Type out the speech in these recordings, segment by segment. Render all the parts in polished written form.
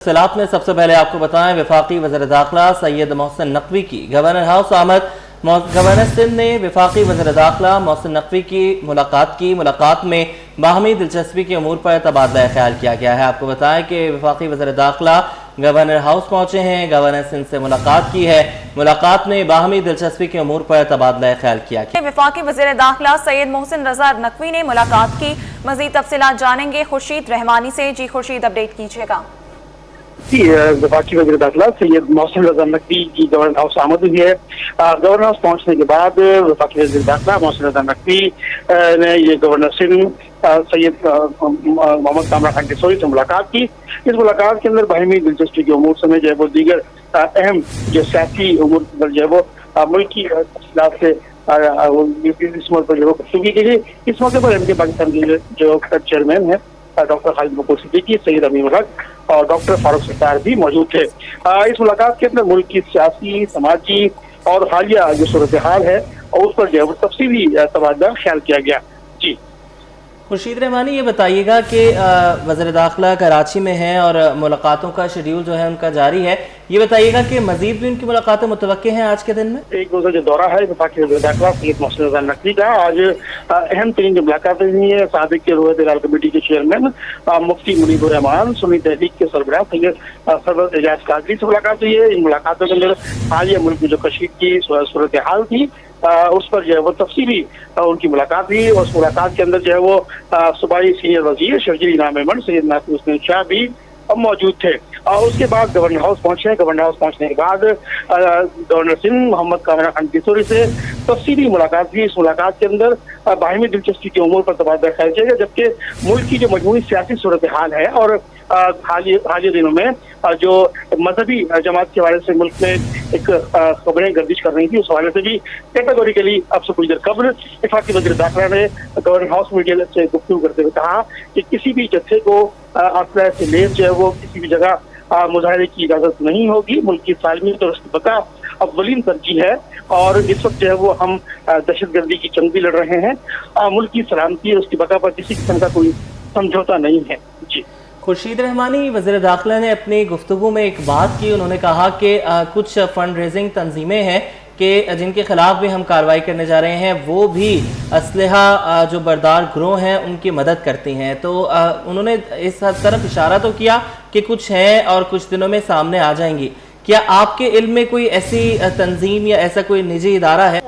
तफसीलात में सबसे पहले आपको बताएं, वफाकी वज़ीर दाखिला सैयद मोहसिन नकवी की गवर्नर हाउस आमद। गवर्नर सिंध ने वफाकी वज़ीर दाखिला मोहसिन नकवी की मुलाकात में बाहमी दिलचस्पी के अमूर पर तबादला ख्याल किया गया है। आपको बताएं कि वफाकी वज़ीर दाखिला गवर्नर हाउस पहुंचे हैं, गवर्नर सिंध से मुलाकात की है। मुलाकात में बाहमी दिलचस्पी के अमूर पर तबादला ख्याल किया गया। वफाकी वज़ीर दाखिला सैयद मोहसिन रज़ा नकवी ने मुलाकात की। मज़ीद तफसीलात जानेंगे खुर्शीद रहमानी से। जी खुर्शीद, अपडेट कीजिएगा। वफाकी वज़ीर दाखिला सैयद मोहसिन रज़ा नकवी की गवर्नर हाउस आमद हुई है। गवर्नर हाउस पहुंचने के बाद वफाकी वज़ीर दाखिला मोहसिन रज़ा नकवी ने ये गवर्नर सिंध सैयद मोहम्मद कामरान खान किशोरी से मुलाकात की। इस मुलाकात के अंदर बाहमी दिलचस्पी के उमूर समेत जो है वो दीगर अहम जो सियासी उमूर पर जो है वो मुल्क की तफसीलात से इस मौके पर जो गुफ्तगू की गई। इस मौके पर एमके पाकिस्तान के जो चेयरमैन है डॉक्टर खालिद मकबूल सिद्दीकी, सैयद अमीन उल हक और डॉक्टर फारूक सत्तार भी मौजूद थे। इस मुलाकात के अंदर मुल्क की सियासी, समाजी और हालिया जो सूरत हाल है और उस पर जो है वो तफसीली तबादला ख्याल किया गया। जी खुर्शीद रहमानी, ये बताइएगा कि वज़ीर दाखिला कराची में हैं और मुलाकातों का शेड्यूल जो है उनका जारी है। ये बताइएगा कि मजीद भी उनकी मुलाकातें मुतवक्के हैं आज के दिन में? एक रोज़ा जो दौरा है वफाकी वज़ीर दाखिला सैयद मोहसिन रज़ा नकवी का, आज अहम तरीन जो मुलाकातें हुई है साबिक के रोयत लाल कमेटी के चेयरमैन मुफ्ती मुनीबुर रहमान, सुन्नी तहरीक के सरबराह सैयद सरवर एजाज कादरी से मुलाकात हुई है। इन मुलाकातों के अंदर हालिया मुल्क में जो कशीद की सूरत हाल थी उस पर जो है वो तफसीली उनकी मुलाकात हुई। और उस मुलाकात के अंदर जो है वो सूबाई सीनियर वजीर शर्जील इनाम अहमद सैयद नासिर हुसैन शाह भी मौजूद थे। और उसके बाद गवर्नर हाउस पहुंचे। गवर्नर हाउस पहुंचने के बाद गवर्नर सिंध मोहम्मद कामरान खान किशोरी से तफसीली मुलाकात हुई। इस मुलाकात के अंदर बाहमी दिलचस्पी के उमूर पर तबादला ख्याल किया गया, जबकि मुल्क की जो मजमूई सियासी सूरत हाल है और हालिया दिनों में जो मजहबी जमात के हवाले से मुल्क में एक खबरें गर्दिश कर रही थी, उस हवाले से भी कैटेगोरिकली अब से कुछ देर कबल वफाकी वज़ीर दाखिला ने गवर्नर हाउस मीडिया से गुफ्तगू करते हुए कहा कि किसी भी जत्थे को असला से लेस जो है वो किसी भी जगह मुजाहरे की इजाजत नहीं होगी। मुल्क की सालमियत और उसकी बका अव्वलीन तरजीह है और इस वक्त जो है वो हम दहशतगर्दी की जंग भी लड़ रहे हैं। मुल्क की सलामती और उसकी बका पर किसी किस्म का कोई समझौता नहीं है। जी खुर्शीद रहमानी, वज़ीर दाखिला ने अपनी गुफ्तगू में एक बात की। उन्होंने कहा कि कुछ फंड रेजिंग तंजीमें हैं कि जिनके खिलाफ भी हम कार्रवाई करने जा रहे हैं, वो भी असलहा जो बरदार गिरोह हैं उनकी मदद करती हैं। तो उन्होंने इस तरफ इशारा तो किया कि कुछ हैं और कुछ दिनों में सामने आ जाएंगी। क्या आपके इल्म में कोई ऐसी तंजीम या ऐसा कोई निजी इदारा है?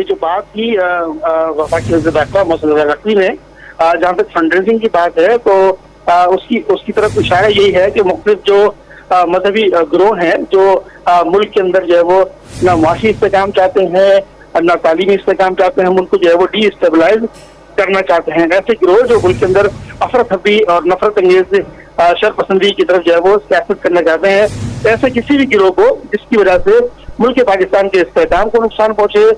जो बात की वफाकी वज़ीर दाखिला मोहसिन रज़ा नकवी ने, जहाँ तक फंड रेजिंग की बात है तो उसकी तरफ इशारा यही है कि मुख्तलिफ जो मजहबी गिरोह हैं जो मुल्क के अंदर जो है वो ना माशी इस्तेकाम चाहते हैं ना तालीमी इस्तेकाम चाहते हैं, मुल्क को जो है वो डीस्टेबलाइज करना चाहते हैं। ऐसे गिरोह जो मुल्क के अंदर अफरा तफरी और नफरत अंगेज शरपसंदी की तरफ जो है वो सियासत करना चाहते हैं, ऐसे किसी भी गिरोह को जिसकी वजह से मुल्क पाकिस्तान के इस्तेहकाम को नुकसान पहुंचे,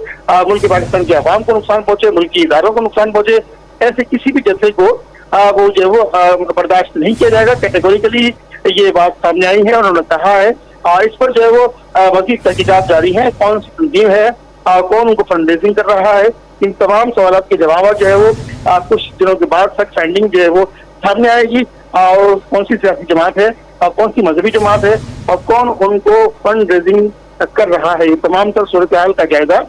मुल्क पाकिस्तान के अवाम को नुकसान पहुंचे, मुल्क की इदारों को नुकसान पहुंचे, ऐसे किसी भी जत्थे को वो जो है वो बर्दाश्त नहीं किया जाएगा। कैटेगोरिकली ये बात सामने आई है और उन्होंने कहा है इस पर जो है वो मज़ीद तहकीकात जारी है, कौन सी तंजीम है, कौन उनको फंड रेजिंग कर रहा है। इन तमाम सवालों के जवाब जो है वो कुछ दिनों के बाद फैक्ट फाइंडिंग जो है वो सामने आएगी और कौन सी सियासी जमात है और कौन सी मजहबी जमात है और कौन उनको फंड रेजिंग कर रहा है। ये तमाम तर सूरत हाल का जायजा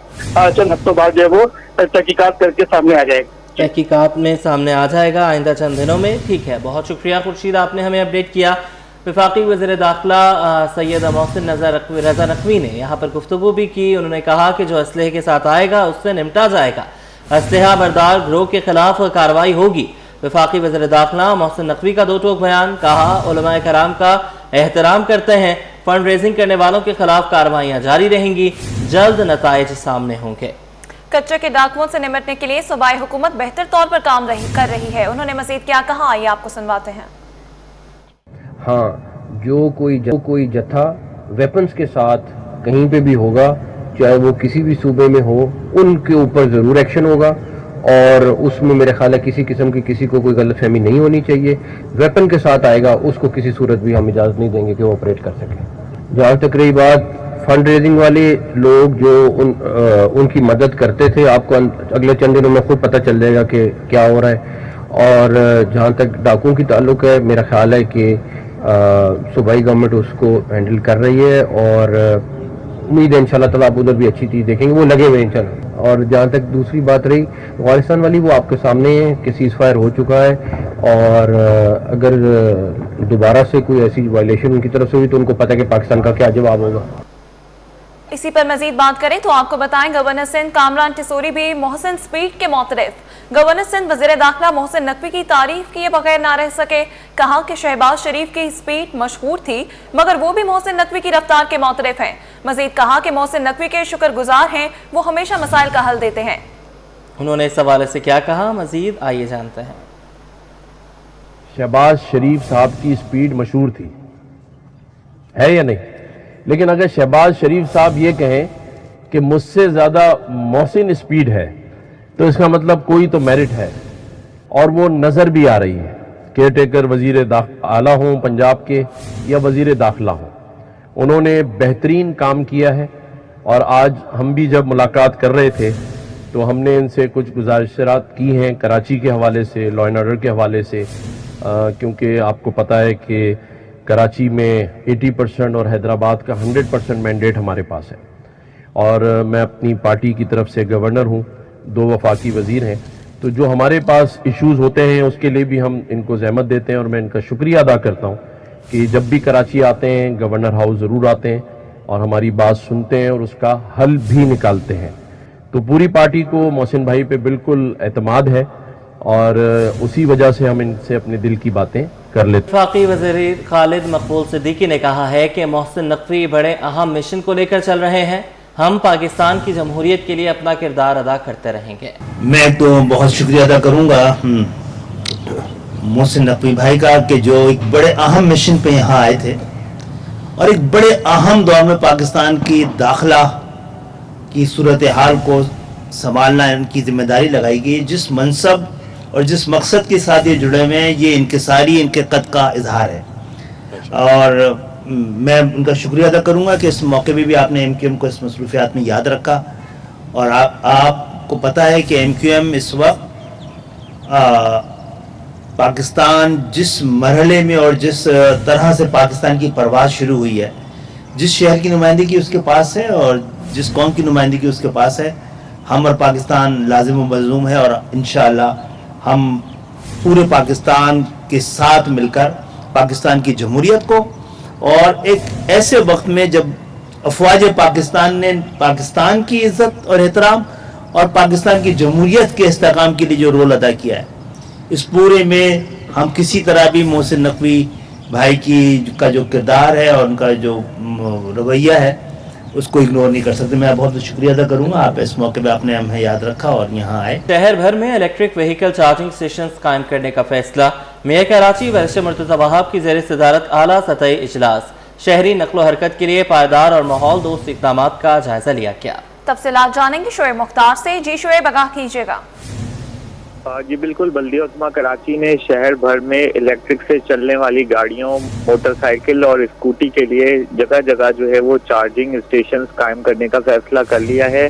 चंद हफ्तों बाद जो है वो तहकीकात करके सामने आ जाएगा। तहकीकात में सामने आ जाएगा आइंदा चंद दिनों में। ठीक है, बहुत शुक्रिया खुर्शीद, आपने हमें अपडेट किया। वफाकी वज़ीर दाखिला सैयद मोहसिन रज़ा नकवी ने यहाँ पर गुफ्तगू भी की। उन्होंने कहा कि जो असलहे के साथ आएगा उससे निपटा जाएगा, असलहा बरदार गिरोह के खिलाफ कार्रवाई होगी। वफाकी वज़ीर दाखिला मोहसिन नकवी का दो टोक बयान, कहा उलमाए कराम का एहतराम करते हैं, फंड रेजिंग करने वालों के खिलाफ कार्रवाइयाँ जारी रहेंगी, जल्द नताइज सामने होंगे। कचरे के डाकुओं से निपटने के लिए सूबाई हुकूमत बेहतर तौर पर काम कर रही है। उन्होंने मजीद क्या कहा, आइए आपको सुनवाते हैं। हाँ, जो कोई जत्था वेपन्स के साथ कहीं पे भी होगा, चाहे वो किसी भी सूबे में हो, उनके ऊपर ज़रूर एक्शन होगा और उसमें मेरे ख्याल है किसी किस्म की किसी को कोई गलतफहमी नहीं होनी चाहिए। वेपन के साथ आएगा उसको किसी सूरत भी हम इजाज़त नहीं देंगे कि वो ऑपरेट कर सके। जहाँ तक रही बात फंड रेजिंग वाले लोग जो उनकी मदद करते थे, आपको अगले चंद दिनों में खुद पता चल जाएगा कि क्या हो रहा है। और जहाँ तक डाकुओं की ताल्लुक है, मेरा ख्याल है कि सूबाई गवर्नमेंट उसको हैंडल कर रही है और उम्मीद है इंशाल्लाह ताला आप उधर भी अच्छी चीज़ देखेंगे, वो लगे हुए इंशाल्लाह। और जहाँ तक दूसरी बात रही अफगानिस्तान वाली, वो आपके सामने है कि सीज़ फायर हो चुका है और अगर दोबारा से कोई ऐसी वायलेशन उनकी तरफ से हुई तो उनको पता है कि पाकिस्तान का क्या जवाब होगा। इसी पर मजीद बात करें तो आपको बताएं गवर्नर सिंध कामरान टिसोरी भी मोहसिन स्पीड के मोतरफ। गवर्नर सिंध वज़ीर दाखिला मोहसिन नकवी की तारीफ किए बगैर ना रह सके। कहा कि शहबाज शरीफ की स्पीड मशहूर थी मगर वो भी मोहसिन नकवी की रफ्तार के मोतरफ हैं। मजीद कहा कि मोहसिन नकवी के शुक्रगुजार हैं, वो हमेशा मसाइल का हल देते हैं। उन्होंने इस हवाले से क्या कहा, मजीद आइए जानते हैं। शहबाज शरीफ साहब की स्पीड मशहूर थी, है या नहीं? लेकिन अगर शहबाज शरीफ साहब ये कहें कि मुझसे ज़्यादा मोहसिन स्पीड है तो इसका मतलब कोई तो मेरिट है और वो नज़र भी आ रही है। केयर टेकर वज़ीर आला हों पंजाब के या वज़ीर दाखिला हों, उन्होंने बेहतरीन काम किया है। और आज हम भी जब मुलाकात कर रहे थे तो हमने इनसे कुछ गुजारिशात की हैं कराची के हवाले से, लॉ एंड ऑर्डर के हवाले से, क्योंकि आपको पता है कि कराची में 80% और हैदराबाद का 100% मैंडेट हमारे पास है। और मैं अपनी पार्टी की तरफ से गवर्नर हूँ, 2 वफाकी वज़ीर हैं, तो जो हमारे पास इश्यूज़ होते हैं उसके लिए भी हम इनको ज़हमत देते हैं और मैं इनका शुक्रिया अदा करता हूँ कि जब भी कराची आते हैं गवर्नर हाउस ज़रूर आते हैं और हमारी बात सुनते हैं और उसका हल भी निकालते हैं। तो पूरी पार्टी को मोहसिन भाई पे बिल्कुल एतमाद है और उसी वजह से हम इनसे अपने दिल की बातें कर लेते हैं। वफाकी वज़ीर खालिद मकबूल सिद्दीकी ने कहा है कि मोहसिन नकवी बड़े अहम मिशन को लेकर चल रहे हैं। हम पाकिस्तान की जमहूरियत के लिए अपना किरदार अदा करते रहेंगे। मैं तो बहुत शुक्रिया अदा करूंगा मोहसिन नकवी भाई का कि जो एक बड़े अहम मिशन पे यहाँ आए थे और एक बड़े अहम दौर में पाकिस्तान की दाखिला की सूरत हाल को संभालना इनकी जिम्मेदारी लगाई गई। जिस मनसब और जिस मकसद के साथ ये जुड़े हुए हैं ये इनके कद का इजहार है और मैं उनका शुक्रिया अदा करूंगा कि इस मौके पे भी आपने एमक्यूएम को इस मसरूफियात में याद रखा। और आपको पता है कि एमक्यूएम इस वक्त पाकिस्तान जिस मरहले में और जिस तरह से पाकिस्तान की परवाज़ शुरू हुई है, जिस शहर की नुमाइंदगी उसके पास है और जिस कौम की नुमाइंदगी उसके पास है, हम और पाकिस्तान लाजिम व मलज़ूम है और इंशाअल्लाह हम पूरे पाकिस्तान के साथ मिलकर पाकिस्तान की जमहूरियत को और एक ऐसे वक्त में जब अफवाज पाकिस्तान ने पाकिस्तान की इज़्ज़त और एहतराम और पाकिस्तान की जमहूरियत के इस्तेकाम के लिए जो रोल अदा किया है, इस पूरे में हम किसी तरह भी मोहसिन नकवी भाई का जो किरदार है और उनका जो रवैया है उसको इग्नोर नहीं कर सकते। मैं बहुत शुक्रिया अदा करूंगा, आप इस मौके पे आपने हमें याद रखा और यहाँ आए। शहर भर में इलेक्ट्रिक व्हीकल चार्जिंग स्टेशन कायम करने का फैसला। मेयर कराची बैरिस्टर मुर्तज़ा वहाब की ज़ेर सदारत आला सतही इजलास। शहरी नक्लो हरकत के लिए पायदार और माहौल दोस्त इक़दाम का जायजा लिया गया। तफसीलात जानेंगे शोएब मुख्तार से। जी शोएब, आगाह कीजिएगा। जी बिल्कुल, बल्दिया उस्मा कराची ने शहर भर में इलेक्ट्रिक से चलने वाली गाड़ियों, मोटरसाइकिल और स्कूटी के लिए जगह जगह जो है वो चार्जिंग स्टेशन कायम करने का फैसला कर लिया है।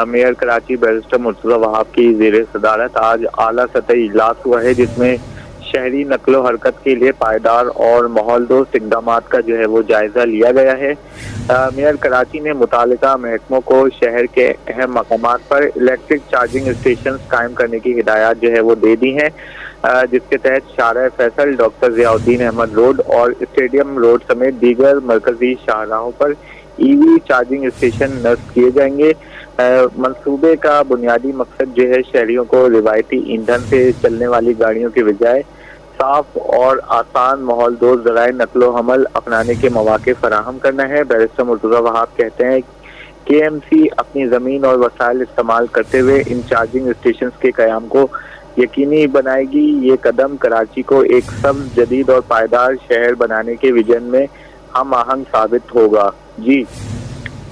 मेयर कराची बैरिस्टर मुर्तज़ा वहाब की ज़ेर सदारत आज आला सतही इजलास हुआ है जिसमें शहरी नकलो हरकत के लिए पायदार और माहौल दोस्त इक़दाम का जो है वो जायज़ा लिया गया है। मेयर कराची ने मुतालिका महकमों को शहर के अहम मकामात पर इलेक्ट्रिक चार्जिंग स्टेशन कायम करने की हिदायत जो है वो दे दी हैं, जिसके तहत शाहराह फैसल, डॉक्टर ज़ियाउद्दीन अहमद रोड और स्टेडियम रोड समेत दीगर मरकजी शाहराहों पर EV चार्जिंग स्टेशन नस्ब किए जाएंगे। मंसूबे का बुनियादी मकसद जो है शहरियों को रिवायती ईंधन से चलने वाली गाड़ियों के बजाय साफ और आसान माहौल दोस्त ज़राए नकलो हमल अपनाने के मौके फराहम करना है। बैरिस्टर मुर्तज़ा वहाब कहते हैं KMC अपनी ज़मीन और वसाइल इस्तेमाल करते हुए इन चार्जिंग स्टेशन के क़याम को यकीनी बनाएगी। ये कदम कराची को एक सब्ज़, जदीद और पायदार शहर बनाने के विजन में हम आहंग साबित होगा। जी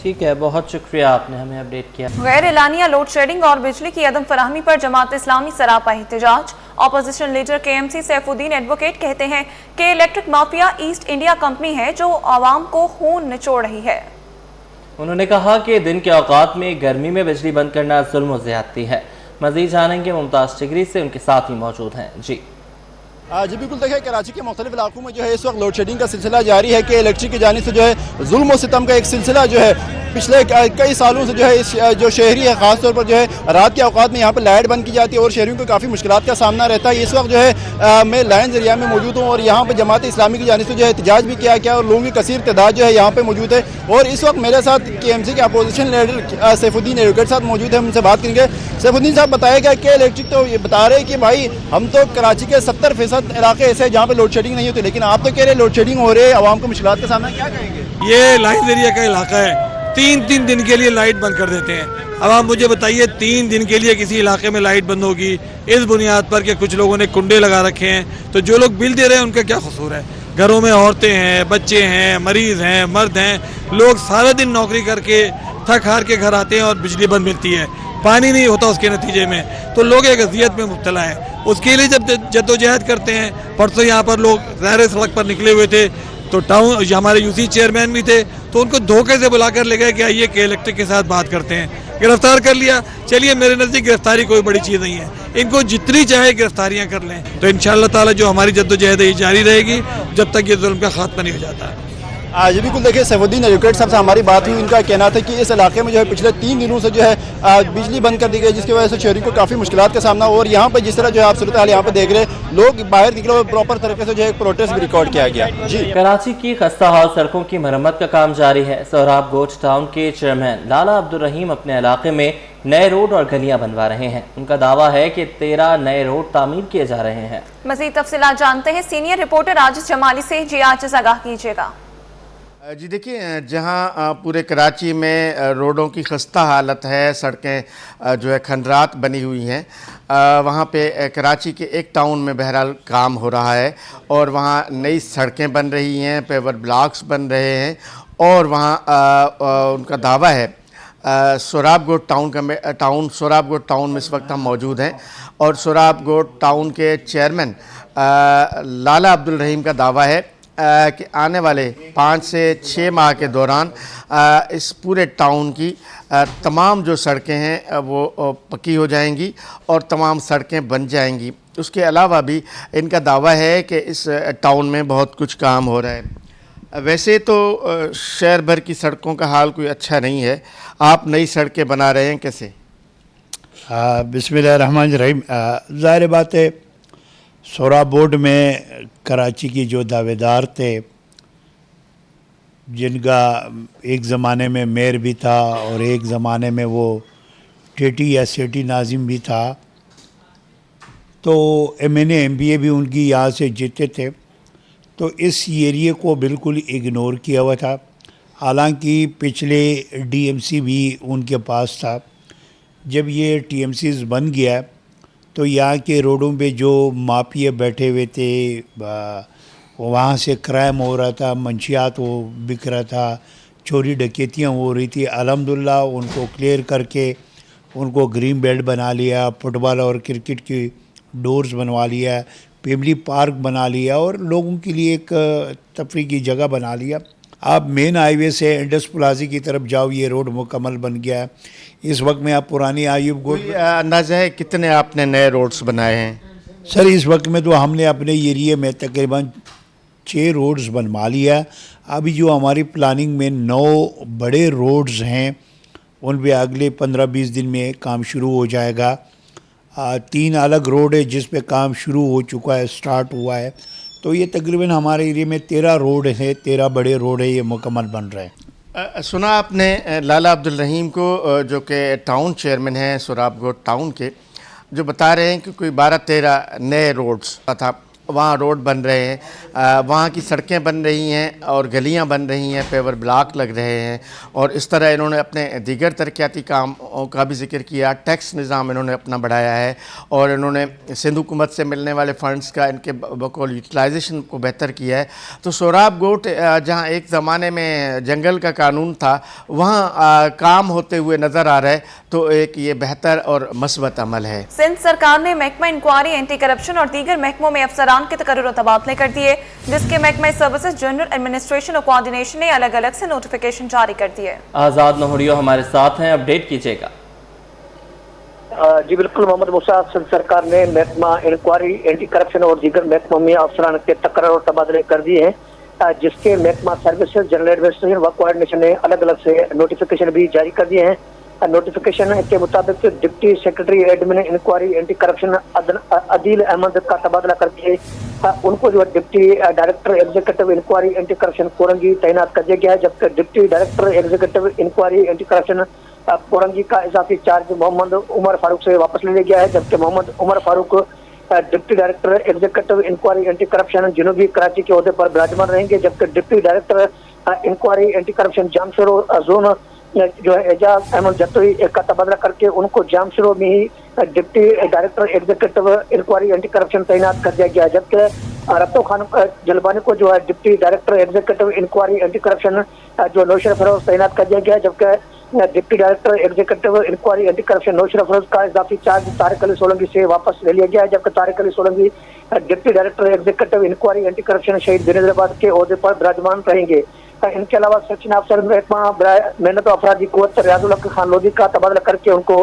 ठीक है, बहुत शुक्रिया, आपने हमें अपडेट किया। गैर एलानिया लोड शेडिंग और बिजली की अदम फराहमी पर जमात इस्लामी सरापा एहतजाज। Opposition leader KMC Saifuddin advocate कहते हैं कि electric mafia east India company है जो आवाम को खून निचोड़ रही है। उन्होंने कहा कि दिन के औकात में गर्मी में बिजली बंद करना जुल्म व ज़्यादती है। मज़ीद जानेंगे मुमताज़ टिगरी से, उनके साथ ही मौजूद हैं। जी जी बिल्कुल, देखिए कराची के मुख्तलिफ इलाकों में जो है इस वक्त लोड शेडिंग का सिलसिला जारी है कि इलेक्ट्रिक की जानिब से जो है जुल्म और सितम का एक सिलसिला जो है पिछले कई सालों से जो है इस जो शहरी है ख़ास तौर पर जो है रात के औकात में यहाँ पर लाइट बंद की जाती है और शहरियों को काफ़ी मुश्किलात का सामना रहता है। इस वक्त जो है मैं लायंस एरिया में मौजूद हूँ और यहाँ पर जमात इस्लामी की जानिब से जो है एहतजाज भी किया गया और लोगों की कसीर तादाद जो है यहाँ पर मौजूद है। और इस वक्त मेरे साथ KMC के अपोजिशन लीडर सैफुद्दीन एडवोकेट साहब मौजूद है, उनसे बात करेंगे। सैफुद्दीन साहब, बताया गया कि इलेक्ट्रिक तो ये बता रहे हैं कि भाई हम तो कराची के 70% इलाके ऐसे हैं जहाँ पे लोड शेडिंग नहीं होती, लेकिन आप तो कह रहे हैं लोड शेडिंग हो रही है, आवाम को मुश्किलात का सामना, क्या कहेंगे? ये लाइन्स एरिया का इलाका है, 3 दिन के लिए लाइट बंद कर देते हैं। अब आप मुझे बताइए 3 दिन के लिए किसी इलाके में लाइट बंद होगी इस बुनियाद पर कि कुछ लोगों ने कुंडे लगा रखे हैं, तो जो लोग बिल दे रहे हैं उनका क्या कसूर है? घरों में औरतें हैं, बच्चे हैं, मरीज हैं, मर्द हैं, लोग सारा दिन नौकरी करके थक हार के घर आते हैं और बिजली बंद मिलती है, पानी नहीं होता उसके नतीजे में, तो लोग एक अजियत में मुब्तला है। उसके लिए जब जद्दोजहद करते हैं, परसों यहाँ पर लोग ज़ाहिर सड़क पर निकले हुए थे, तो टाउन हमारे यूसी चेयरमैन भी थे, तो उनको धोखे से बुला कर ले गए कि आइए के इलेक्ट्रिक के साथ बात करते हैं, गिरफ्तार कर लिया। चलिए, मेरे नज़दीक गिरफ्तारी कोई बड़ी चीज़ नहीं है, इनको जितनी चाहे गिरफ्तारियां कर लें, तो इंशाअल्लाह ताला जो हमारी जद्दोजहद है ये जारी रहेगी जब तक ये जुल्म का खात्मा नहीं हो जाता है। जी बिल्कुल, देखिए सैफुद्दीन एडवोकेट साहब से हमारी बात हुई, इनका कहना था कि इस इलाके में जो है पिछले 3 दिनों से जो है बिजली बंद कर दी गई, जिसकी वजह से शहरी को काफ़ी मुश्किलात का सामना हो। और यहाँ पर जिस तरह जो है आप सूरत हाल यहाँ पर देख रहे हैं, लोग बाहर निकले और प्रॉपर तरीके से जो है प्रोटेस्ट भी रिकॉर्ड किया गया। जी, कराची की खस्ता हाल सड़कों की मरम्मत का काम जारी है। सोहराब गोट टाउन के चेयरमैन लाला अब्दुल रहीम अपने इलाके में नए रोड और गलियां बनवा रहे हैं। उनका दावा है कि 13 नए रोड तामीर किए जा रहे हैं। मज़ीद तफसीलात जानते हैं सीनियर रिपोर्टर आजिज़ जमाली से। जी आजिज़, आगाह कीजिएगा। जी देखिए, जहां पूरे कराची में रोडों की खस्ता हालत है, सड़कें जो है खंडरात बनी हुई हैं, वहां पे कराची के एक टाउन में बहरहाल काम हो रहा है और वहां नई सड़कें बन रही हैं, पेवर ब्लॉक्स बन रहे हैं और वहां उनका दावा है। सोहराब गोट सोहराब गोट टाउन में इस वक्त हम मौजूद हैं और सोहराब गोट टाउन के चेयरमैन लाला अब्दुल रहीम का दावा है कि आने वाले 5 से 6 माह के दौरान इस पूरे टाउन की तमाम जो सड़कें हैं वो पक्की हो जाएंगी और तमाम सड़कें बन जाएंगी। उसके अलावा भी इनका दावा है कि इस टाउन में बहुत कुछ काम हो रहा है। वैसे तो शहर भर की सड़कों का हाल कोई अच्छा नहीं है, आप नई सड़कें बना रहे हैं, कैसे? बिस्मिल्लाहिर्रहमानिर्रहीम। ज़ाहिर बात है, सोहराब बोर्ड में कराची की जो दावेदार थे, जिनका एक ज़माने में मेयर भी था और एक ज़माने में वो टेटी या सेठी नाजिम भी था, तो MNA MBA भी उनकी यहाँ से जीते थे, तो इस एरिए को बिल्कुल इग्नोर किया हुआ था। हालांकि पिछले DMC भी उनके पास था। जब ये TMCs बन गया तो यहाँ के रोडों पे जो माफिया बैठे हुए थे, वहाँ से क्राइम हो रहा था, मंशियात वो बिक रहा था, चोरी डकैतियाँ हो रही थी। अल्हम्दुलिल्लाह उनको क्लियर करके उनको ग्रीन बेल्ट बना लिया, फुटबॉल और क्रिकेट की डोर्स बनवा लिया, फैमिली पार्क बना लिया और लोगों के लिए एक तफरी की जगह बना लिया। आप मेन हाईवे से इंडस प्लाजा की तरफ जाओ, ये रोड मुकम्मल बन गया है। इस वक्त में आप पुरानी आयुब गोट, अंदाज़ा है कितने आपने नए रोड्स बनाए हैं? सर, इस वक्त में तो हमने अपने एरिए में तकरीबन 6 रोड्स बनवा लिया। अभी जो हमारी प्लानिंग में 9 बड़े रोड्स हैं, उन पे अगले 15-20 दिन में काम शुरू हो जाएगा। 3 अलग रोड है जिस पे काम शुरू हो चुका है, स्टार्ट हुआ है। तो ये तकरीबन हमारे एरिया में 13 रोड है, 13 बड़े रोड है, ये मुकम्मल बन रहे हैं। सुना आपने लाला अब्दुल रहीम को, जो कि टाउन चेयरमैन हैं सोहराब गोट टाउन के, जो बता रहे हैं कि कोई 12-13 नए रोड्स था, वहाँ रोड बन रहे हैं, वहाँ की सड़कें बन रही हैं और गलियाँ बन रही हैं, पेवर ब्लॉक लग रहे हैं और इस तरह इन्होंने अपने दीगर तरक्याती कामों का भी जिक्र किया। टैक्स निज़ाम इन्होंने अपना बढ़ाया है और इन्होंने सिंध हुकूमत से मिलने वाले फ़ंड्स का इनके बकौल यूटिलाइजेशन को बेहतर किया है। तो सोहराब गोट जहाँ एक ज़माने में जंगल का कानून था, वहाँ काम होते हुए नज़र आ रहा है, तो एक ये बेहतर और मस्बत अमल है। सिंध सरकार ने महकमा इंक्वायरी, एंटी करप्शन और दीगर महकमों में अफसरान के तकर्रुर तबादले कर दिए, जिसके महकमा सर्विसेज, जनरल एडमिनिस्ट्रेशन और कोऑर्डिनेशन ने अलग अलग से नोटिफिकेशन जारी कर दिए। आज़ाद नहुरियो हमारे साथ हैं, अपडेट कीजिएगा। जी बिल्कुल, मोहम्मद मूसा सिंध सरकार ने महकमा इंक्वायरी, एंटी करप्शन और दीगर महकमों में अफसरान के तकरार और तबादले कर दिए हैं, जिसके महकमा सर्विसेज, जनरल एडमिनिस्ट्रेशन व कोऑर्डिनेशन ने अलग अलग से नोटिफिकेशन भी जारी कर दिए हैं। नोटिफिकेशन के मुताबिक deputy secretary admin inquiry anti corruption Adeel Ahmed का तबादला करके उनको जो है deputy director executive inquiry anti corruption Korangi तैनात कर दिया गया है, जबकि deputy director executive inquiry anti corruption Korangi का इजाफी चार्ज मोहम्मद उमर फारूक से वापस ले लिया गया है, जबकि Mohammad Umar Farooq deputy director executive inquiry anti corruption जनूबी कराची के ओहदे पर विराजमान रहेंगे, जबकि deputy director inquiry anti corruption Jamshoro zone जो है एजाज अहमद जत्तोई का तबादला करके उनको जामशोरो में ही deputy director executive inquiry anti corruption तैनात कर दिया गया, जबकि रत्तो खान जलबानी को जो है deputy director executive inquiry anti corruption जो नौशर फरोज तैनात कर दिया गया, जबकि deputy director executive inquiry anti corruption Naushahro Feroze का इजाफी चार्ज तारिक अली सोलंकी से वापस ले लिया गया है, जबकि Tariq Ali Solangi deputy director executive inquiry anti corruption Shaheed Benazirabad के ओहदे पर विराजमान रहेंगे। इनके अलावा सेक्शन अफसर महकमा मेहनत अफराधी कुव्वत रियाजुल हक खान लोधी का तबादला करके उनको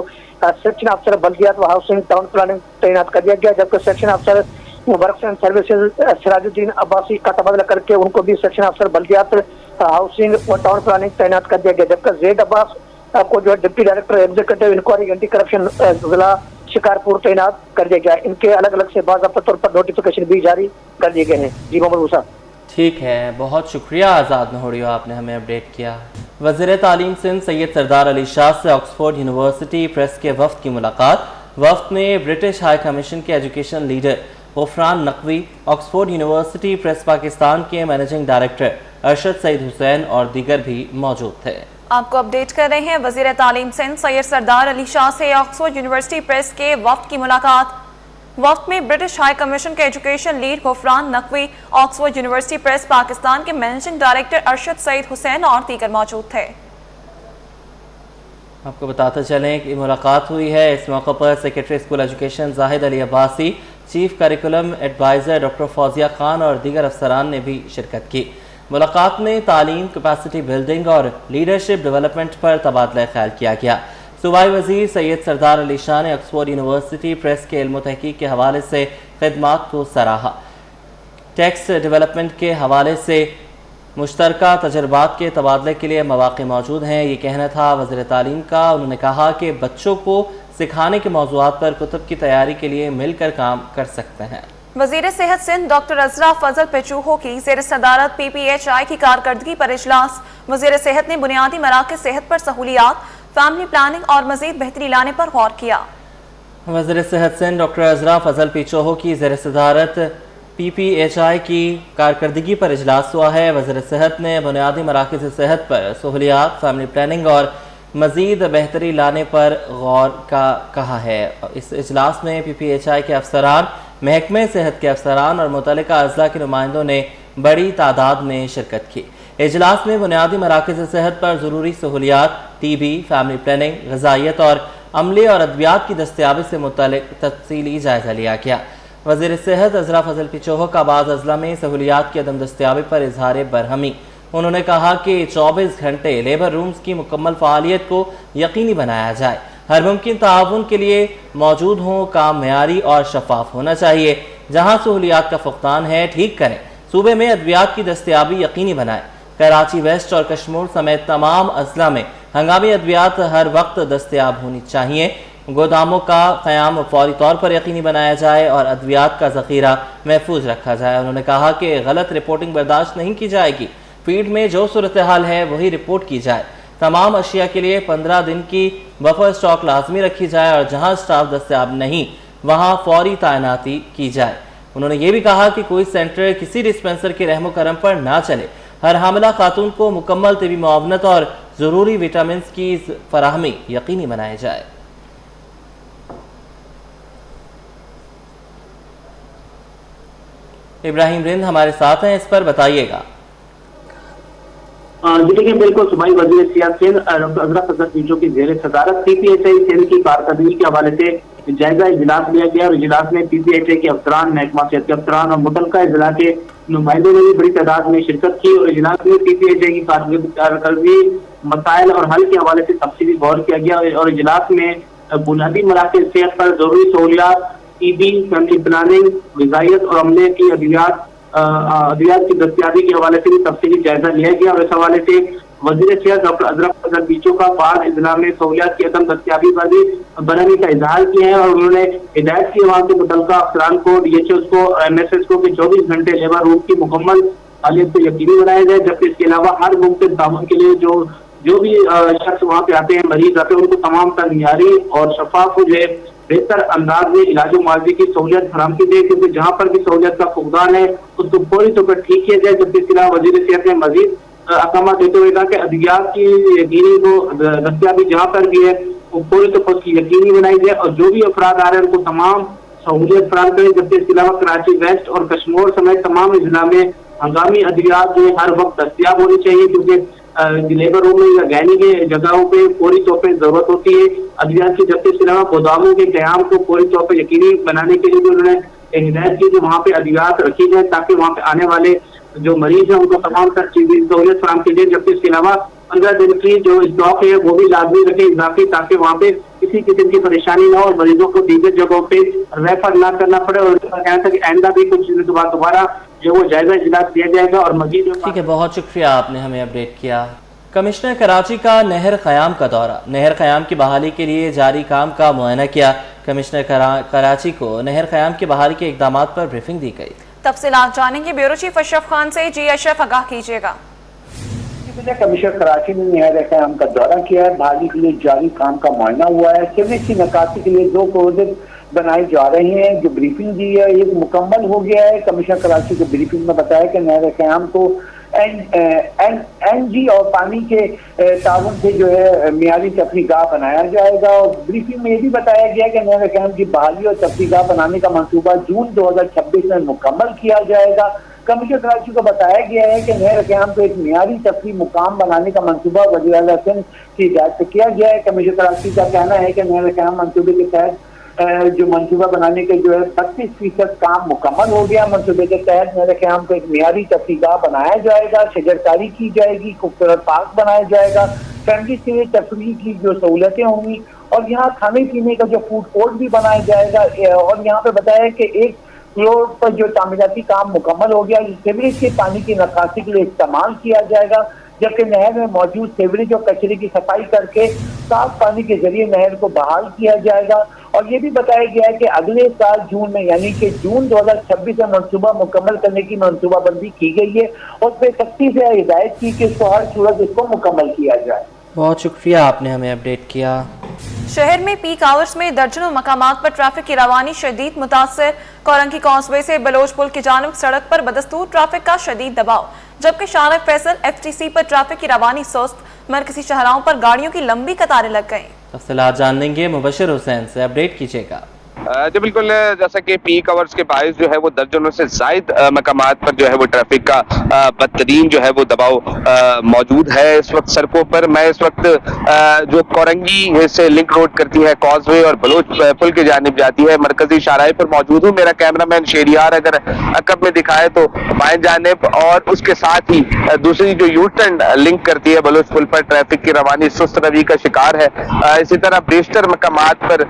सेक्शन अफसर बल्दियात व हाउसिंग टाउन प्लानिंग तैनात कर दिया गया, जबकि सेक्शन अफसर works and services Sirajuddin Abbasi का तबादला करके उनको भी सेक्शन अफसर बल्दियात हाउसिंग व टाउन प्लानिंग तैनात कर दिया गया, जबकि जेड अब्बास को जो है deputy director executive inquiry anti corruption जिला शिकारपुर तैनात कर दिया गया। इनके अलग अलग से बाज़ाब्ता तौर पर नोटिफिकेशन भी जारी कर दिए गए हैं। जी मोहम्मद मूसा। ठीक है, बहुत शुक्रिया आज़ाद नहोड़ियो, आपने हमें अपडेट किया। वज़ीर तालीम सिंध सैयद सरदार अली शाह से ऑक्सफोर्ड यूनिवर्सिटी प्रेस के वफ्द की मुलाकात। वफ्द में ब्रिटिश हाई कमीशन के education leader Ghufran Naqvi, Oxford university press Pakistan के मैनेजिंग डायरेक्टर अरशद सईद हुसैन और दीगर भी मौजूद थे। आपको अपडेट कर रहे हैं वज़ीर तालीम सिंध सैयद सरदार अली शाह से ऑक्सफोर्ड यूनिवर्सिटी प्रेस के वफ्द की मुलाकात। वक्त में ब्रिटिश हाई कमीशन के education lead Ghufran Naqvi, Oxford university press Pakistan के मैनेजिंग डायरेक्टर अरशद सईद हुसैन और दीगर मौजूद थे। आपको बताते चलें कि मुलाकात हुई है। इस मौके पर secretary school education Zahid Ali Abbasi, chief curriculum adviser doctor Fauzia Khan और दीगर अफसरान ने भी शिरकत की। मुलाकात में तालीम, कैपेसिटी बिल्डिंग और लीडरशिप डेवलपमेंट पर तबादला ख्याल किया गया। सूबाई वज़ीर सैयद सरदार अली शाह ने ऑक्सफोर्ड यूनिवर्सिटी प्रेस के इल्म तहकीक के हवाले से खिदमात को सराहा। टेक्स्ट डेवलपमेंट के हवाले से मुश्तरका तजर्बात के तबादले के लिए मौक़े मौजूद हैं, ये कहना था वज़ीर तालीम का। उन्होंने कहा कि बच्चों को सिखाने के मौज़ूआत पर कुतुब की तैयारी के लिए मिलकर काम कर सकते हैं। वज़ीर सेहत सिंध डॉक्टर अज़रा फजल पेचूहो की ज़ेर सदारत PPHI की कारकर्दगी पर इजलास। वज़ीर सेहत ने बुनियादी मराकज़ सेहत पर सहूलियात, फैमिली प्लानिंग और मज़ीद बेहतरी लाने पर गौर किया। वज़ीर सेहत सिंध डॉक्टर अज़रा फजल पेचूहो की ज़ेर सदारत PPHI की कारकर्दगी पर इजलास हुआ है। वज़ीर सेहत ने बुनियादी मराकज़ सेहत पर सहूलियात, फैमिली प्लानिंग और मज़ीद बेहतरी लाने पर गौर का कहा है। इस इजलास में PPHI के अफसरान, महकमे सेहत के अफसरान और मुतल्लिका अज़ला के नुमाइंदों ने बड़ी तादाद में शिरकत की। इजलास में बुनियादी मराकज़ सेहत पर ज़रूरी सहूलियात, TB, फैमिली प्लानिंग, ग़िज़ाइयत और अमले और अद्वियात की दस्तियाबी से मुतल्लिक़ तफसीली जायज़ा लिया गया। वज़ीर सेहत अज़रा फजल पेचूहो का बाज़ अज़ला में सहूलियात की अदम दस्तियाबी पर इजहार बरहमी। उन्होंने कहा कि 24 घंटे लेबर रूम्स की मुकम्मल फ़आलियत को यकीनी बनाया जाए, हर मुमकिन ताउन के लिए मौजूद हों, काम मेयारी और शफाफ होना चाहिए। जहाँ सहूलियात का फुक़दान है ठीक करें। सूबे में अद्वियात की दस्तियाबी यकीनी बनाएं। कराची वेस्ट और कश्मीर समेत तमाम अजला में हंगामी अद्वियात हर वक्त दस्तियाब होनी चाहिए। गोदामों का क़याम फौरी तौर पर यकीनी बनाया जाए और अद्वियात का ज़ख़ीरा महफूज रखा जाए। उन्होंने कहा कि गलत रिपोर्टिंग बर्दाश्त नहीं की जाएगी। फील्ड में जो सूरत हाल है वही रिपोर्ट की जाए। तमाम अशिया के लिए 15 दिन की बफर स्टॉक लाजमी रखी जाए और जहाँ स्टाफ दस्तियाब नहीं वहाँ फौरी तैनाती की जाए। उन्होंने ये भी कहा कि कोई सेंटर किसी डिस्पेंसर के रहमो करम पर ना चले। हर हामिला खातून को मुकम्मल तिबी मुआवनत और ज़रूरी विटामिन की फराहमी यकीनी बनाई जाए। इब्राहिम रिंद हमारे साथ हैं, इस पर बताइएगा। जी देखिए, बिल्कुल सूबाई वज़ीर सियासत सिंध डॉक्टर अज़रा फजल पेचूहो की ज़ेर सदारत PPHI सिंध की कारकर्दगी के हवाले से जायजा इजलास लिया गया और इजलास में PPHI के अफसरान, महकमा सेहत के अफसरान और मुतल्लिका अज़ला के नुमाइंदों ने भी बड़ी तादाद में शिरकत की और इजलास में PPHI की कारकर्दगी, मसाइल और हल के हवाले से तफसीली गौर किया गया और इजलास में बुनियादी मराकज़ सेहत पर ज़रूरी सहूलियात, टीबी, फैमिली प्लानिंग, ग़िज़ाइयत और अमले की अद्वियात की दस्तियाबी के हवाले से भी तफसीली जायजा लिया गया। और इस हवाले से वज़ीर सेहत डॉक्टर अजरफ बीचो का बाद इजला में सहूलियात की अदम दस्तियाबी पर भी बनाने का इजहार किया है और उन्होंने हिदायत की वहाँ के मुतल्लिका अफसरान को, DHOs को, MSS को कि 24 घंटे लेबर रूम की मुकम्मल फअालियत को यकीनी बनाया जाए। जबकि इसके अलावा हर मुमकिन ताउन के लिए जो भी शख्स वहाँ पे आते हैं, मरीज आते हैं, उनको तमाम तर मियारी और शफाफ जो है बेहतर अंदाज में इलाज मुआवजे की सहूलियत फराहम की जाए, क्योंकि जहाँ पर भी सहूलियत का फुकदान है उसको फौरी तौर पर ठीक किया जाए। जबकि इसके अलावा वज़ीर सेहत ने मजीद अहकाम देते हुए कहा कि अद्वियात की यकीनी को दस्तियाबी जहाँ पर भी है वो फौरी तौर पर उसकी यकीनी बनाई जाए और जो भी अफराद आ रहे हैं उनको तमाम सहूलियत फराहम करें। जबकि इसके अलावा कराची वेस्ट और कश्मीर समेत तमाम जिला में हंगामी अद्वियात जो है हर वक्त दस्तियाब होनी चाहिए, क्योंकि लेबर रूम में या गैनी के जगहों पे पूरी तौर पर जरूरत होती है अद्वियात की। जबकि इसके अलावा गोदामों के क़याम को पूरी तौर पर यकीनी बनाने के लिए भी उन्होंने हिदायत की कि वहाँ पे अद्वियात रखी जाए ताकि वहाँ पे आने वाले जो मरीज है उनको तमाम तर चीजें सहूलियत फराहम की जाए। जबकि इसके अलावा 15 दिन की जो स्टॉक है वो भी लाजमी रखे इजाफी, ताकि वहाँ पे किसी किस्म की परेशानी न हो और मरीजों को दीगर जगहों पे रेफर ना करना पड़े। और कहना था कि आइंदा भी कुछ दिनों के बाद दोबारा जो वो जायजा इजलास दिया जाएगा और मजीद। ठीक है, बहुत शुक्रिया, आपने हमें अपडेट किया। कमिश्नर कराची का नहर क़याम का दौरा। नहर क़याम की बहाली के लिए जारी काम का मुआयना किया। कमिश्नर कराची को नहर क़याम की बहाली के इक़दाम पर ब्रीफिंग दी गई। तफसीलात जानेंगे ब्यूरो चीफ अशरफ खान से। जी अशरफ, आगाह कीजिएगा। कमिश्नर कराची ने नहर क़याम का दौरा किया है। बहाली के लिए जारी काम का मुआयना हुआ है। सीवरेज की निकासी के लिए 2 प्रोजेक्ट बनाए जा रहे हैं। जो ब्रीफिंग दी है एक मुकम्मल हो गया है। कमिश्नर कराची को ब्रीफिंग में बताया कि नहर क़याम को NG और पानी के ताउन से जो है मियारी तफरीगाह बनाया जाएगा। और ब्रीफिंग में ये भी बताया गया कि नहर क़याम की बहाली और तफरीगाह बनाने का मंसूबा जून 2026 में मुकम्मल किया जाएगा। कमिश्नर कराची को बताया गया है कि नहर क़याम को एक मियारी तफरी मुकाम बनाने का मंसूबा वज़ीर आला सिंध की हिदायत से किया गया है। कमिश्नर कराची का कहना है कि नहर क़याम मंसूबे के तहत जो मंसूबा बनाने के जो है 32% काम मुकम्मल हो गया। मंसूबे के तहत नहर क़याम को एक मियारी तफरीगाह बनाया जाएगा, शजरकारी की जाएगी, खूबसूरत पार्क बनाया जाएगा, फैमिली से तफरीह की जो सहूलतें होंगी और यहाँ खाने पीने का जो फूड कोर्ट भी बनाया जाएगा। और यहाँ पे बताया कि 1 फ्लोर पर जो तामीराती काम मुकम्मल हो गया। सीवरेज के पानी की निकासी के लिए इस्तेमाल किया जाएगा, जबकि नहर में मौजूद सीवरेज और कचरे की सफाई करके साफ पानी के जरिए नहर को बहाल किया जाएगा। और ये भी बताया गया है कि अगले साल जून में यानी कि जून 2026 में मनसूबा मुकम्मल करने की मनसूबाबंदी की गई है और उस पर सख्ती से हिदायत की कि इसको हर सूरत इसको मुकम्मल किया जाए। बहुत शुक्रिया, आपने हमें अपडेट किया। शहर में पीक आवर्स में दर्जनों मकामात पर ट्रैफिक की रवानी शदीद मुतासर। कोरंगी कॉजवे से बलोच पुल की जानिब सड़क पर बदस्तूर ट्रैफिक का शदीद दबाव, जबकि शाह फैसल FTC पर ट्रैफिक की रवानी सुस्त। मरकजी शहराओं पर गाड़ियों की लंबी कतारें लग गईं। तफसीलात जान लेंगे मुबशिर हुसैन से, अपडेट कीजिएगा। जी बिल्कुल, जैसा कि पीक आवर्स के बायस जो है वो दर्जनों से जायद मकामात पर जो है वो ट्रैफिक का बदतरीन जो है वो दबाव मौजूद है इस वक्त सड़कों पर। मैं इस वक्त जो कोरंगी से लिंक रोड करती है कॉजवे और बलोच पुल की जानिब जाती है मरकजी शाहराह पर मौजूद हूँ। मेरा कैमरामैन शेरियार अगर अकब में दिखाए तो बाएं जानिब, और उसके साथ ही दूसरी जो यू टर्न लिंक करती है बलोच पुल पर ट्रैफिक की रवानी सुस्त रवि का शिकार है। इसी तरह बेशतर मकामात पर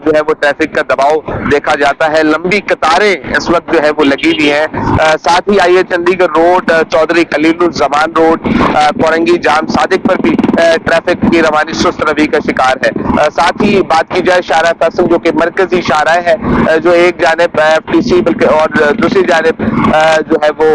जो है वो ट्रैफिक का दबाव देखा जाता है। लंबी कतारें इस वक्त जो है वो लगी हुई हैं। साथ ही आइए चंडीगढ़ रोड, चौधरी खलीलुज़्ज़मान रोड, कोरंगी जाम सादिक पर भी ट्रैफिक की रवानी सुस्त रवि का शिकार है। साथ ही बात की जाए शाहराह फैसल जो कि मरकजी शाहराह है, जो एक जानिब FTC बल्कि और दूसरी जानिब जो है वो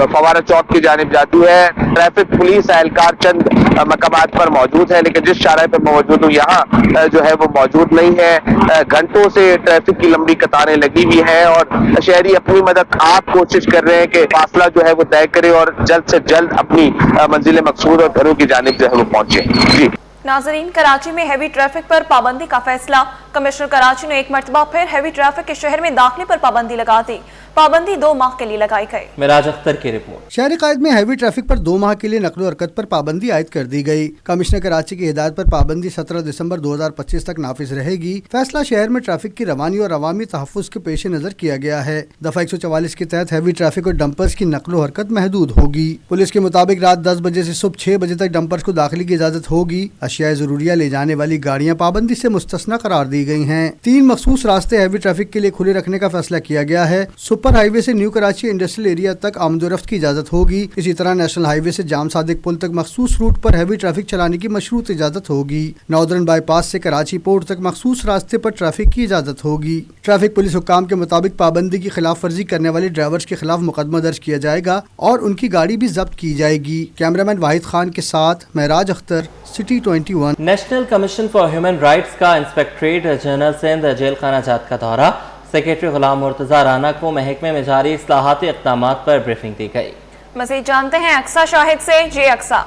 फवारा चौक की जानिब जाती है। ट्रैफिक पुलिस एहलकार चंद मकामात पर मौजूद है, लेकिन जिस शाहराह पर मौजूद हूँ यहाँ जो है वो मौजूद नहीं है। घंटों से ट्रैफिक की लंबी कतारें लगी हुई हैं और शहरी अपनी मदद आप कोशिश कर रहे हैं कि फासला जो है वो तय करे और जल्द से जल्द अपनी मंजिल मकसूद और घरों की जानिब जो है वो पहुंचे। जी नाजरीन, कराची में हैवी ट्रैफिक पर पाबंदी का फैसला। कमिश्नर कराची ने एक मरतबा फिर हैवी ट्रैफिक के शहर में दाखिले पर पाबंदी लगा दी। पाबंदी 2 माह के लिए लगाई गई। मिराज अख्तर की रिपोर्ट। शहर कायद में हैवी ट्रैफिक पर 2 माह के लिए नकलो हरकत पर पाबंदी आयद कर दी गई। कमिश्नर कराची की हिदायत पर पाबंदी 17 दिसंबर 2025 तक नाफिज रहेगी। फैसला शहर में ट्रैफिक की रवानी और अवामी तहफ़्फ़ुज़ के पेश नज़र किया गया है। दफ़ा 144 के तहत हैवी ट्रैफिक और डंपर्स की नकलो हरकत महदूद होगी। पुलिस के मुताबिक रात 10 बजे से सुबह 6 बजे तक डंपर्स को दाखिले की इजाज़त होगी। अशिया ज़रूरिया ले जाने वाली गाड़ियाँ पाबंदी से मुस्तस्ना करार दी गई हैं। 3 मखसूस रास्ते हैवी ट्रैफिक के लिए खुले रखने का फैसला किया गया है। सुपर हाईवे से न्यू कराची इंडस्ट्रियल एरिया तक आमदोरफ्त की इजाज़त होगी। इसी तरह नेशनल हाईवे से जाम सादिक पुल तक मखसूस रूट पर हैवी ट्रैफिक चलाने की मशरूत इजाज़त होगी। नॉर्दर्न बाईपास से कराची पोर्ट तक मखसूस रास्ते पर ट्रैफिक की इजाज़त होगी। ट्रैफिक पुलिस हुक्काम के मुताबिक पाबंदी की खिलाफ वर्जी करने वाले ड्राइवर्स के खिलाफ मुकदमा दर्ज किया जाएगा और उनकी गाड़ी भी जब्त की जाएगी। कैमरामैन वाहिद खान के साथ Mehraj Akhtar, city 21। National commission for human rights का इंस्पेक्टरेट जनरल सिंध जेल खाना जात का दौरा। सेक्रेटरी गुलाम मुर्तज़ा राना को महकमे में जारी इस्लाहाती इक़दामात पर ब्रीफिंग दी गई। मज़ीद जानते हैं अक्सा शाहिद से। जी अक्सा।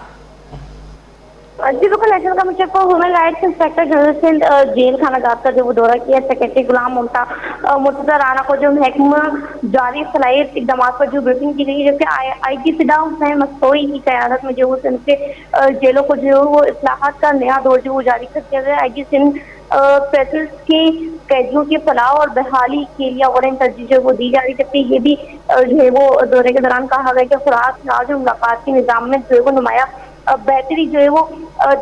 जी बिल्कुल, national commission for human rights inspector general Sindh jail खाना जात का जो वो दौरा किया। सेक्रेटरी गुलाम मुर्तज़ा राना को जो महकमा जारी सलाहियत इक़दाम पर जो ब्रीफिंग की गई, जैसे IG फिदा हुसैन मस्तोई की क़यादत में जो सिंध के जेलों को जो वो इस्लाहात का नया दौर जो वो जारी कर दिया गया। IG सिंध प्रेसिस के कैदियों के फलाह और बहाली के लिए अवलन तरजीह जो वो दी जा रही, जबकि ये भी जो है वो दौरे के दौरान कहा गया कि खुराक इलाज और मुलाकात के निज़ाम में जो है वो नुमाया बेहतरी जो है वो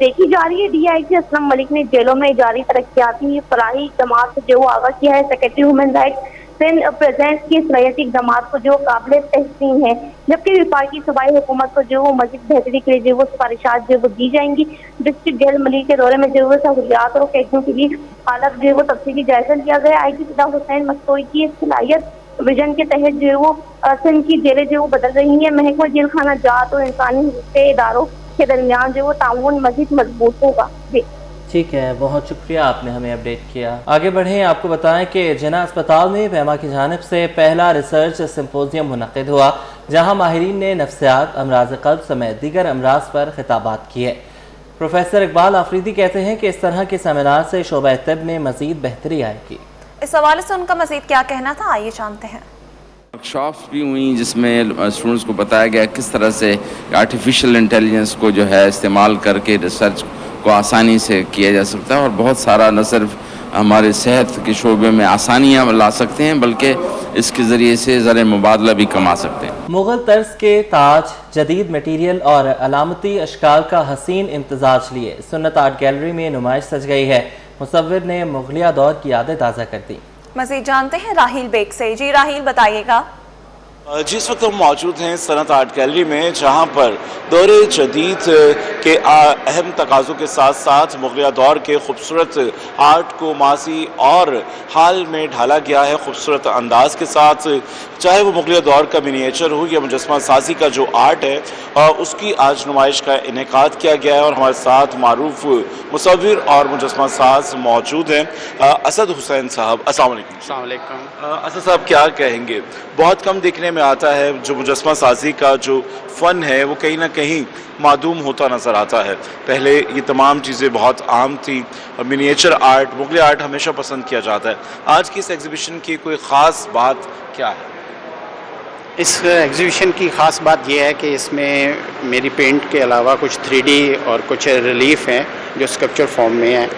देखी जा रही है। DIG असलम मलिक ने जेलों में जारी तरक्याती फलाही इक़दाम से जो वो आगाह किया है। Secretary human rights Sindh presence की सलाहियती इक़दाम को जो काबिल तहसीन है, जबकि विफाकी सूबाई हुकूमत को जो वो मज़ीद बेहतरी के लिए जो वो सिफारिशात जो वो दी जाएंगी। डिस्ट्रिक्ट जेल मलिक के दौरे में जो वो सहूलियात और कैदियों के लिए हालत जो है वो तफसीली जायजा लिया गया। IG फिदा हुसैन मस्तोई की सलाहियत विजन के तहत जो है वो सिंध की जेलें जो वो बदल रही हैं। महकमा जेल खाना जात और इंसानी हकूक़ के इदारों के दरमियान जो वो ताउन मज़ीद मजबूत होगा। ठीक है, बहुत शुक्रिया, आपने हमें अपडेट किया। आगे बढ़ें, आपको बताएं कि जिना अस्पताल में पैमा की जानिब से पहला रिसर्च सिम्पोजियम मुनक़िद हुआ, जहां माहिरीन ने नफ्सियात, अमराज़ क़ल्ब समेत दीगर अमराज पर खिताबात किए। प्रोफेसर इकबाल आफरीदी कहते हैं कि इस तरह के सेमिनार से शोबा तिब में मज़ीद बेहतरी आएगी। इस हवाले से उनका मज़ीद क्या कहना था, आइए जानते हैं। वर्कशॉप्स भी हुई जिसमें स्टूडेंट्स को बताया गया किस तरह से आर्टिफिशियल इंटेलिजेंस को जो है इस्तेमाल करके रिसर्च को आसानी से किया जा सकता है और बहुत सारा न सिर्फ हमारे सेहत के शोबे में आसानियाँ ला सकते हैं बल्कि इसके ज़रिए से ज़र मुबादला भी कमा सकते हैं। मुग़ल तर्ज के ताज, जदीद मटीरियल और अलामती अशकाल का हसीन इम्तजाज लिए सुन्नत आर्ट गैलरी में नुमाइश सज गई है। मुसव्विर ने मुग़लिया दौर की यादें ताज़ा कर दी। मज़ीद जानते हैं राहील बेग से। जी राहील, बताइएगा। जिस वक्त हम मौजूद हैं सनत आर्ट गैलरी में, जहां पर दौरे जदीद के अहम तकाज़ों के साथ साथ मुग़लिया दौर के खूबसूरत आर्ट को माजी और हाल में ढाला गया है खूबसूरत अंदाज के साथ। चाहे वो मुग़लिया दौर का मिनिएचर हो या मुजस्मा साजी का जो आर्ट है उसकी आज नुमाइश का इनेकाद किया गया है और हमारे साथ मारूफ मुसव्विर और मुजस्मा साज मौजूद हैं। असद हुसैन साहब, अस्सलाम वालेकुम। असद साहब, क्या कहेंगे? बहुत कम देखने में आता है जो मुजस्मा साजी का जो फ़न है वो कहीं ना कहीं मादूम होता नज़र आता है। पहले ये तमाम चीज़ें बहुत आम थी, मिनिएचर आर्ट, मुग़ल आर्ट हमेशा पसंद किया जाता है। आज की इस एग्ज़िबिशन की कोई ख़ास बात क्या है? इस एग्ज़िबिशन की ख़ास बात यह है कि इसमें मेरी पेंट के अलावा कुछ 3D और कुछ रिलीफ हैं जो स्कल्पचर फॉर्म में है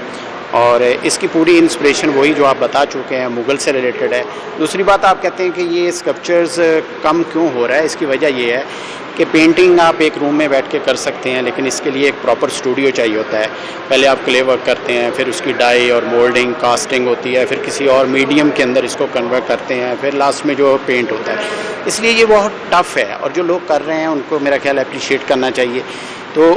और इसकी पूरी इंस्पिरेशन वही जो आप बता चुके हैं मुग़ल से रिलेटेड है। दूसरी बात, आप कहते हैं कि ये स्कल्पचर्स कम क्यों हो रहा है, इसकी वजह ये है कि पेंटिंग आप एक रूम में बैठ के कर सकते हैं, लेकिन इसके लिए एक प्रॉपर स्टूडियो चाहिए होता है। पहले आप क्ले वर्क करते हैं, फिर उसकी डाई और मोल्डिंग, कास्टिंग होती है, फिर किसी और मीडियम के अंदर इसको कन्वर्ट करते हैं, फिर लास्ट में जो पेंट होता है। इसलिए ये बहुत टफ़ है और जो लोग कर रहे हैं उनको मेरा ख्याल अप्रिशिएट करना चाहिए। तो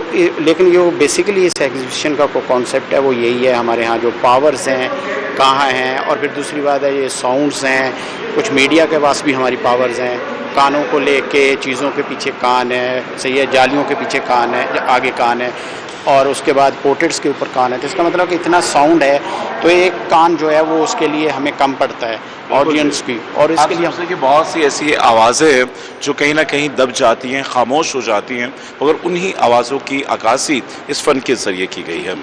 लेकिन जो बेसिकली इस एग्जीबिशन का कॉन्सेप्ट है वो यही है, हमारे यहाँ जो पावर्स हैं कहाँ हैं, और फिर दूसरी बात है ये साउंड्स हैं, कुछ मीडिया के पास भी हमारी पावर्स हैं, कानों को लेके चीज़ों के पीछे कान है, सही है, जालियों के पीछे कान है, आगे कान है, और उसके बाद पोर्ट्रेट्स के ऊपर कान है। तो इसका मतलब कि इतना साउंड है तो एक कान जो है वो उसके लिए हमें कम पड़ता है ऑडियंस की। और इसके लिए कि बहुत सी ऐसी आवाज़ें हैं जो कहीं ना कहीं दब जाती हैं, खामोश हो जाती हैं, मगर उन्हीं आवाज़ों की अक्कासी इस फ़न के ज़रिए की गई है।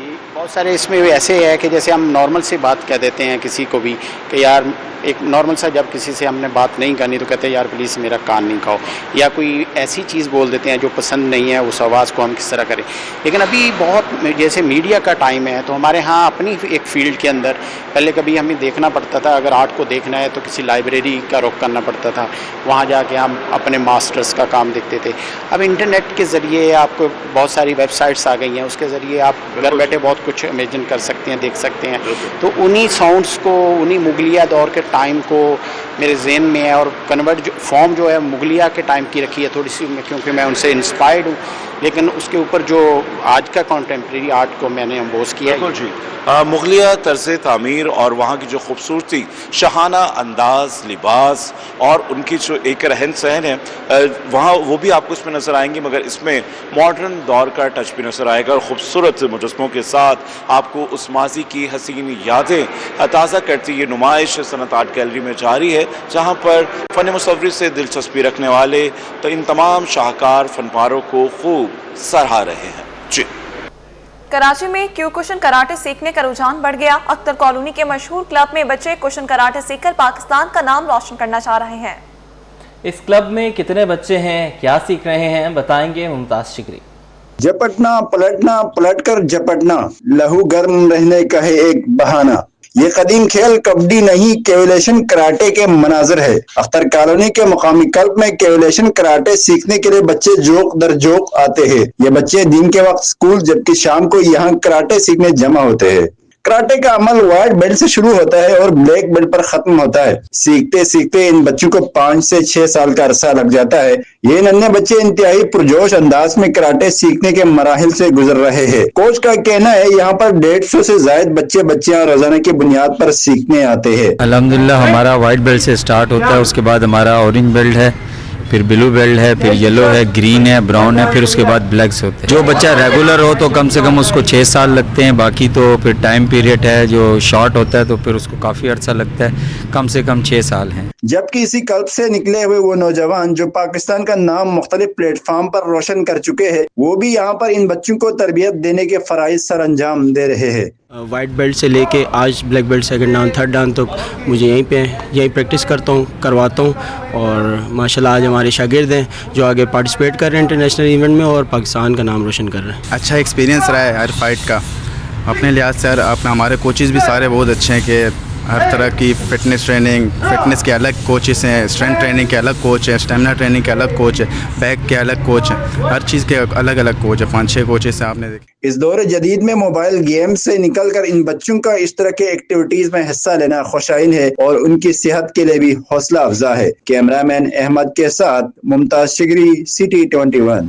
بہت سارے اس میں ایسے ہے کہ جیسے ہم نارمل سے بات کہہ دیتے ہیں کسی کو بھی کہ یار ایک نارمل سا جب کسی سے ہم نے بات نہیں کرنی تو کہتے ہیں یار پلیز میرا کان نہیں کھاؤ، یا کوئی ایسی چیز بول دیتے ہیں جو پسند نہیں ہے، اس آواز کو ہم کس طرح کریں. لیکن ابھی بہت جیسے میڈیا کا ٹائم ہے تو ہمارے ہاں اپنی ایک فیلڈ کے اندر پہلے کبھی ہمیں دیکھنا پڑتا تھا، اگر آرٹ کو دیکھنا ہے تو کسی لائبریری کا رخ کرنا پڑتا تھا، وہاں جا کے ہم اپنے ماسٹرز کا کام دیکھتے تھے. اب انٹرنیٹ کے ذریعے آپ کو بہت ساری ویب سائٹس آ گئی ہیں، اس کے ذریعے آپ گھر بیٹھے بہت کچھ امیجن کر سکتے ہیں، دیکھ سکتے ہیں. تو انہی ساؤنڈس کو، انہی مغلیہ دور کے ٹائم کو میرے ذہن میں ہے، اور کنورٹ جو فارم جو ہے مغلیہ کے ٹائم کی رکھی ہے تھوڑی سی، کیونکہ میں ان سے انسپائرڈ ہوں، لیکن اس کے اوپر جو آج کا کنٹمپریری آرٹ کو میں نے امبوز کیا ہے. بالکل جی، مغلیہ طرز تعمیر اور وہاں کی جو خوبصورتی، شاہانہ انداز، لباس اور ان کی جو ایک رہن سہن ہے وہاں وہ بھی آپ کو اس میں نظر آئیں گے، مگر اس میں ماڈرن دور کا ٹچ بھی نظر آئے گا، اور خوبصورت مجسموں کے ساتھ آپ کو اس ماضی کی حسین یادیں تازہ کرتی یہ نمائش صنعت آرٹ گیلری میں جاری ہے، جہاں پر فن مصوری سے دلچسپی رکھنے والے تو ان تمام شاہکار فن پاروں کو خوب سراہ رہے ہیں. جی، کراچی میں کیو کوشن کراٹے سیکھنے کا رجحان بڑھ گیا. اختر کالونی کے مشہور کلب میں بچے کوشن کراٹے سیکھ کر پاکستان کا نام روشن کرنا چاہ رہے ہیں. اس کلب میں کتنے بچے ہیں، کیا سیکھ رہے ہیں، بتائیں گے ممتاز شکری. جپٹنا پلٹنا، پلٹ کر جپٹنا، لہو گرم رہنے کا ہے ایک بہانہ. یہ قدیم کھیل کبڈی نہیں، کیولیشن کراٹے کے مناظر ہے. اختر کالونی کے مقامی کلب میں کیولیشن کراٹے سیکھنے کے لیے بچے جوق در جوق آتے ہیں. یہ بچے دن کے وقت اسکول جبکہ شام کو یہاں کراٹے سیکھنے جمع ہوتے ہیں. کراٹے کا عمل وائٹ بیلٹ سے شروع ہوتا ہے اور بلیک بیلٹ پر ختم ہوتا ہے. سیکھتے سیکھتے ان بچوں کو 5 سے 6 سال کا عرصہ لگ جاتا ہے. یہ ننھے بچے انتہائی پرجوش انداز میں کراٹے سیکھنے کے مراحل سے گزر رہے ہیں. کوچ کا کہنا ہے یہاں پر 150 سے زائد بچیاں روزانہ کی بنیاد پر سیکھنے آتے ہیں. الحمدللہ ہمارا وائٹ بیلٹ سے سٹارٹ ہوتا ہے، اس کے بعد ہمارا اورنج بیلٹ ہے، پھر بلو بیلٹ ہے، پھر یلو ہے، گرین ہے، براؤن ہے، پھر اس کے بعد بلیکس ہوتے ہیں. جو بچہ ریگولر ہو تو کم سے کم اس کو 6 سال لگتے ہیں، باقی تو پھر ٹائم پیریڈ ہے. جو شارٹ ہوتا ہے تو پھر اس کو کافی عرصہ لگتا ہے، کم سے کم 6 سال ہیں. جبکہ اسی کلب سے نکلے ہوئے وہ نوجوان جو پاکستان کا نام مختلف پلیٹ فارم پر روشن کر چکے ہیں، وہ بھی یہاں پر ان بچوں کو تربیت دینے کے فرائض سر انجام دے رہے ہیں. وائٹ بیلٹ سے لے کے آج black belt, second dan, third dan تک مجھے یہیں پریکٹس کرتا ہوں، کرواتا ہوں. اور ماشاءاللہ آج ہمارے شاگرد ہیں جو آگے پارٹیسپیٹ کر رہے ہیں انٹرنیشنل ایونٹ میں اور پاکستان کا نام روشن کر رہے ہیں. اچھا ایکسپیرینس رہا ہے ہر فائٹ کا اپنے لحاظ سے. ہمارے کوچز بھی سارے بہت اچھے ہیں کہ ہر طرح کی فٹنس ٹریننگ، فٹنس کے الگ کوچز ہیں، اسٹرینتھ ٹریننگ کے الگ کوچ ہیں، اسٹیمنا ٹریننگ کے الگ کوچ ہے، بیک کے الگ کوچ ہیں، ہر چیز کے الگ الگ کوچ ہے. 5-6 کوچز ہیں آپ نے دیکھے. اس دور جدید میں موبائل گیم سے نکل کر ان بچوں کا اس طرح کے ایکٹیویٹیز میں حصہ لینا خوشائن ہے اور ان کی صحت کے لیے بھی حوصلہ افزا ہے. کیمرہ مین احمد کے ساتھ ممتاز شگری، CT 21.